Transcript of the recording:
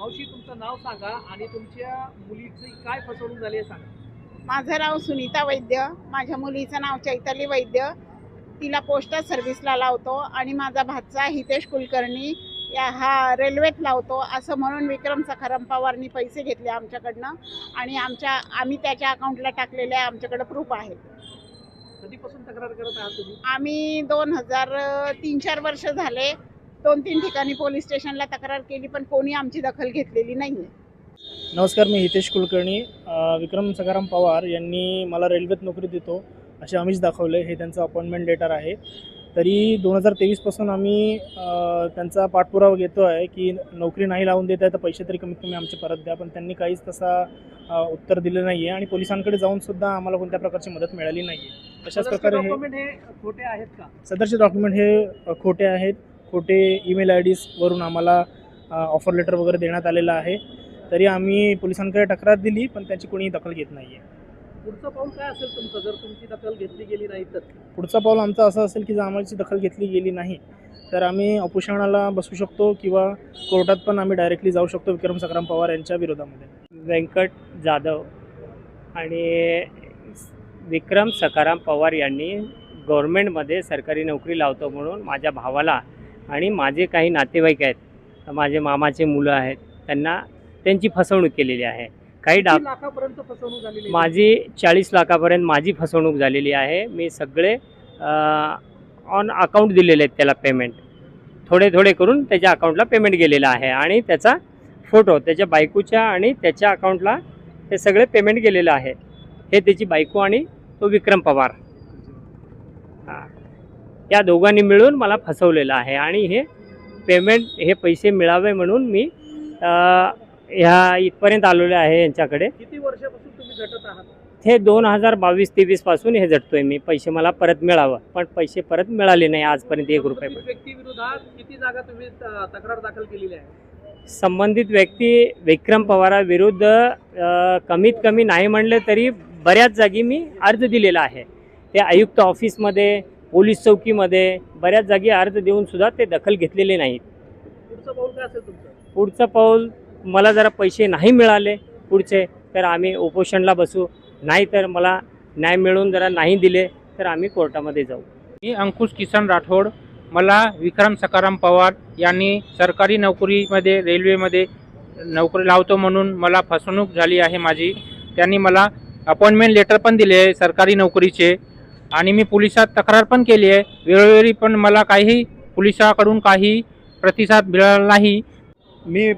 मावशी तुमचं नाव सांगा आणि तुमच्या मुलीची काय फसवणूक झाली आहे सांगा. माझं नाव सुनीता वैद्य, माझ्या मुलीचं नाव चैताली वैद्य. तिला पोस्टल सर्व्हिसला लावतो आणि माझा भाचा हितेश कुलकर्णी हा रेल्वेत लावतो असं म्हणून विक्रम सखाराम पवारनी पैसे घेतले आमच्याकडनं आणि आम्ही त्याच्या अकाउंटला टाकलेले आमच्याकडे प्रूफ आहे. कधीपासून तक्रार करत आहात तुम्ही? आम्ही 2003-4 वर्ष झाले 2-3 ठिकाणी पोलीस स्टेशनला तक्रार केली पण कोणी आमची दखल घेतलेली नाही आहे. नमस्कार, मी हितेश कुलकर्णी. विक्रम सखाराम पवार यांनी मला रेल्वेत नोकरी देतो असे आम्हीच दाखवले. हे त्यांचं अपॉइंटमेंट लेटर आहे. तरी 2023पासून आम्ही त्यांचा पाठपुरावा घेतो आहे की नोकरी नाही लावून देत आहे तर पैसे तरी कमीत कमी आमचे परत द्या, पण त्यांनी काहीच तसा उत्तर दिलं नाही आहे आणि पोलिसांकडे जाऊनसुद्धा आम्हाला कोणत्या प्रकारची मदत मिळाली नाही आहे. अशाच प्रकारे डॉक्युमेंट हे खोटे आहेत का? सदरचे डॉक्युमेंट हे खोटे आहेत. खोटे ईमेल IDsवरून आम्हाला ऑफर लेटर वगैरे देण्यात आलेलं आहे. तरी आम्ही पोलिसांकडे तक्रार दिली पण त्याची कोणी दखल घेत नाही आहे. पुढचं पाऊल काय असेल तुमचं जर तुमची दखल घेतली गेली नाही तर? पुढचा पाऊल आमचा असं असेल की जर आम्हाला दखल घेतली गेली नाही तर आम्ही उपोषणाला बसू शकतो किंवा कोर्टात पण आम्ही डायरेक्टली जाऊ शकतो विक्रम सखाराम पवार यांच्या विरोधामध्ये. व्यंकट जाधव आणि विक्रम सखाराम पवार यांनी गव्हर्मेंटमध्ये सरकारी नोकरी लावतो म्हणून माझ्या भावाला आणि माझे काही नातेवाईक आहेत, माझे मामाचे मुलं आहेत, त्यांची फसवणूक केलेली आहे. काही किती लाखापर्यंत फसवणूक झालेली आहे? माझी 40 लाखापर्यंत माझी फसवणूक झालेली आहे. मी सगळे ऑन अकाउंट दिलेले आहेत त्याला पेमेंट. थोडे थोडे करून त्याच्या अकाउंटला पेमेंट गेलेलं आहे आणि त्याचा फोटो त्याच्या बायकोच्या आणि त्याच्या अकाउंटला ते सगळे पेमेंट गेलेलं आहे. हे त्याची बायको आणि तो विक्रम पवार, या दोघांनी मिळून मला फसवलेलं आहे आणि हे पेमेंट हे पैसे मिळावे म्हणून मी ह्या इथपर्यंत आलेलो आहे यांच्याकडे. किती वर्षापासून तुम्ही झटत आहात? हे 2022-23 पासून हे झटतोय मी. पैसे मला परत मिळावं पण पैसे परत मिळाले नाही आजपर्यंत 1 रुपये पण. व्यक्ती विरोधात किती जागा तुम्ही तक्रार दाखल केलेली आहे? संबंधित व्यक्ती विक्रम पवाराविरुद्ध कमीत कमी नाही म्हणले तरी बऱ्याच जागी मी अर्ज दिलेला आहे. ते आयुक्त ऑफिसमध्ये, पोलीस चौकीमध्ये बऱ्याच जागी अर्ज देऊन सुद्धा ते दखल घेतलेले नाहीत. पुढचं पाऊल काय असेल तुमचं? पुढचं पाऊल मला जरा पैसे नाही मिळाले पुढचे तर आम्ही उपोषणला बसू, नाही तर मला न्याय मिळून जरा नाही दिले तर आम्ही कोर्टामध्ये जाऊ. मी अंकुश किसन राठोड. मला विक्रम सखाराम पवार यांनी सरकारी नोकरीमध्ये रेल्वेमध्ये नोकरी लावतो म्हणून मला फसवणूक झाली आहे माझी. त्यांनी मला अपॉइंटमेंट लेटर पण दिले आहे सरकारी नोकरीचे आणि मी पोलिसात तक्रार पण केली आहे वेळोवेळी, पण मला काही पोलिसाकडून काही प्रतिसाद मिळाला नाही. मी